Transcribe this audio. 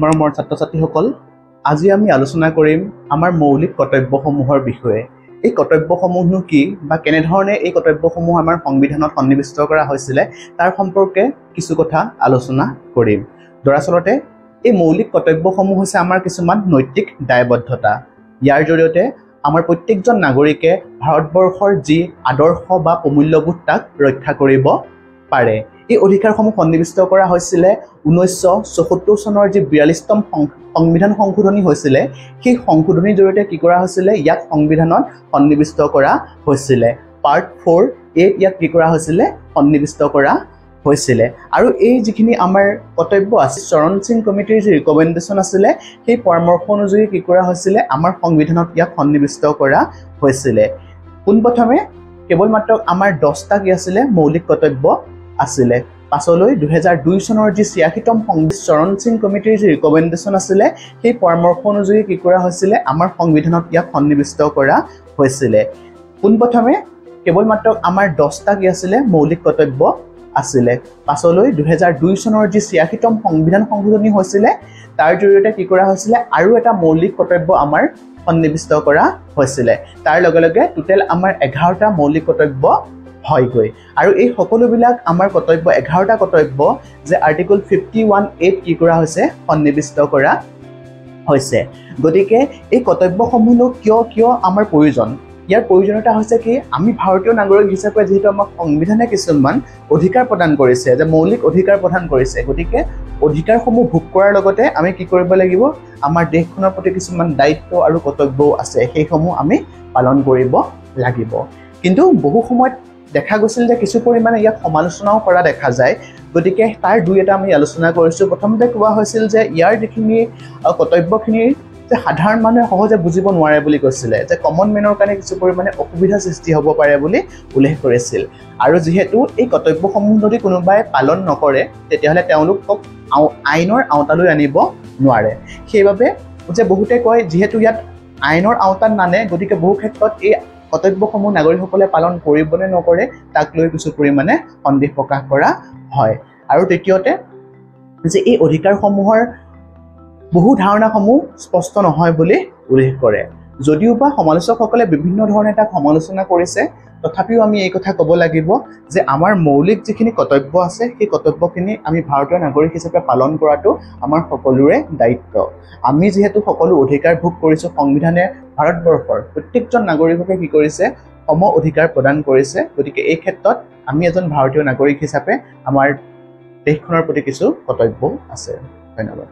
মৰমৰ ছাত্ৰ ছাত্ৰীসকল, আজি আমি আলোচনা কৰিম আমাৰ মৌলিক কৰ্তব্যসমূহৰ বিষয়ে। এই কৰ্তব্যসমূহনো কি বা কেনেধৰণে এই কৰ্তব্যসমূহ আমাৰ সংবিধানত সন্নিৱিষ্ট কৰা হৈছিলে তাৰ সম্পৰ্কে কিছু কথা আলোচনা কৰিম। দৰাচলতে এই মৌলিক কৰ্তব্যসমূহ হৈছে আমাৰ কিছুমান নৈতিক দায়বদ্ধতা। ইয়াৰ জৰিয়তে আমাৰ প্ৰত্যেকজন নাগৰিকে ভাৰতবৰ্ষৰ যি আদৰ্শ বা প্ৰমূল্যবোধ তাক ৰক্ষা কৰিব পাৰে। এই অধিকাৰসমূহ সন্নিৱিষ্ট কৰা হৈছিলে 1974 চনৰ যি 42তম সংবিধান সংশোধনী হৈছিলে, সেই সংশোধনীৰ জৰিয়তে কি কৰা হৈছিলে, ইয়াক সংবিধানত সন্নিৱিষ্ট কৰা হৈছিলে। পাৰ্ট 4A ইয়াক কি কৰা হৈছিলে, সন্নিৱিষ্ট কৰা হৈছিলে। আৰু এই যিখিনি আমাৰ কৰ্তব্য আছে, চৰণ সিং কমিটিৰ যি ৰিকমেণ্ডেশ্যন আছিলে, সেই পৰামৰ্শ অনুযায়ী কি কৰা হৈছিলে, আমাৰ সংবিধানত ইয়াক সন্নিৱিষ্ট কৰা হৈছিলে। পোনপ্ৰথমে কেৱল মাত্ৰ আমাৰ 10টা কি আছিলে, মৌলিক কৰ্তব্য আছিলে। পাছলৈ 2002 চনৰ যি 86তম চৰণ সিং কমিটিৰ যি ৰিকমেণ্ডেশ্যন আছিলে, সেই পৰামৰ্শ অনুযায়ী কি কৰা হৈছিলে, আমাৰ সংবিধানত ইয়াক সন্নিৱিষ্ট কৰা হৈছিলে। পোনপ্ৰথমে কেৱল মাত্ৰ আমাৰ 10টা কি আছিলে, মৌলিক কৰ্তব্য আছিলে। পাছলৈ 2002 চনৰ যি 86তম সংবিধান সংশোধনী হৈছিলে, তাৰ জৰিয়তে কি কৰা হৈছিলে, আৰু এটা মৌলিক কৰ্তব্য আমাৰ সন্নিৱিষ্ট কৰা হৈছিলে। তাৰ লগে লগে টোটেল আমাৰ 11টা মৌলিক কৰ্তব্য হয়গৈ। আৰু এই সকলোবিলাক আমাৰ কৰ্তব্য 11টা কৰ্তব্য যে আৰ্টিকল 51A কি কৰা হৈছে, সন্নিৱিষ্ট কৰা হৈছে। গতিকে এই কৰ্তব্যসমূহনো কিয় আমাৰ প্ৰয়োজন? ইয়াৰ প্ৰয়োজনীয়তা হৈছে কি, আমি ভাৰতীয় নাগৰিক হিচাপে যিহেতু আমাক সংবিধানে কিছুমান অধিকাৰ প্ৰদান কৰিছে, যে মৌলিক অধিকাৰ প্ৰদান কৰিছে, গতিকে অধিকাৰসমূহ ভোগ কৰাৰ লগতে আমি কি কৰিব লাগিব, আমাৰ দেশখনৰ প্ৰতি কিছুমান দায়িত্ব আৰু কৰ্তব্যও আছে, সেইসমূহ আমি পালন কৰিব লাগিব। কিন্তু বহু সময়ত দেখা গৈছিল যে কিছু পৰিমাণে ইয়াক সমালোচনাও কৰা দেখা যায়। গতিকে তাৰ দুই এটা আমি আলোচনা কৰিছোঁ। প্ৰথমতে কোৱা হৈছিল যে ইয়াৰ যিখিনি কৰ্তব্যখিনি যে সাধাৰণ মানুহে সহজে বুজিব নোৱাৰে বুলি কৈছিলে, যে কমন মেনৰ কাৰণে কিছু পৰিমাণে অসুবিধাৰ সৃষ্টি হ'ব পাৰে বুলি উল্লেখ কৰিছিল। আৰু যিহেতু এই কৰ্তব্যসমূহ যদি কোনোবাই পালন নকৰে, তেতিয়াহ'লে তেওঁলোকক আইনৰ আওতালৈ আনিব নোৱাৰে। সেইবাবে যে বহুতে কয়, যিহেতু ইয়াত আইনৰ আওতাত নানে, গতিকে বহু ক্ষেত্ৰত এই কৰ্তব্যসমূহ নাগৰিকসকলে পালন কৰিব নে নকৰে তাক লৈ কিছু পৰিমাণে সন্দেহ প্ৰকাশ কৰা হয়। আৰু তৃতীয়তে যে এই অধিকাৰসমূহৰ বহু ধাৰণাসমূহ স্পষ্ট নহয় বুলি উল্লেখ কৰে। যদিও বা সমালোচকসকলে বিভিন্ন ধৰণে তাক সমালোচনা কৰিছে, তথাপিও আমি এই কথা ক'ব লাগিব যে আমাৰ মৌলিক যিখিনি কৰ্তব্য আছে, সেই কৰ্তব্যখিনি আমি ভাৰতীয় নাগৰিক হিচাপে পালন কৰাটো আমাৰ সকলোৰে দায়িত্ব। আমি যিহেতু সকলো অধিকাৰ ভোগ কৰিছোঁ, সংবিধানে ভাৰতবৰ্ষৰ প্ৰত্যেকজন নাগৰিককে কি কৰিছে, সম অধিকাৰ প্ৰদান কৰিছে। গতিকে এই ক্ষেত্ৰত আমি এজন ভাৰতীয় নাগৰিক হিচাপে আমাৰ দেশখনৰ প্ৰতি কিছু কৰ্তব্য আছে। ধন্যবাদ।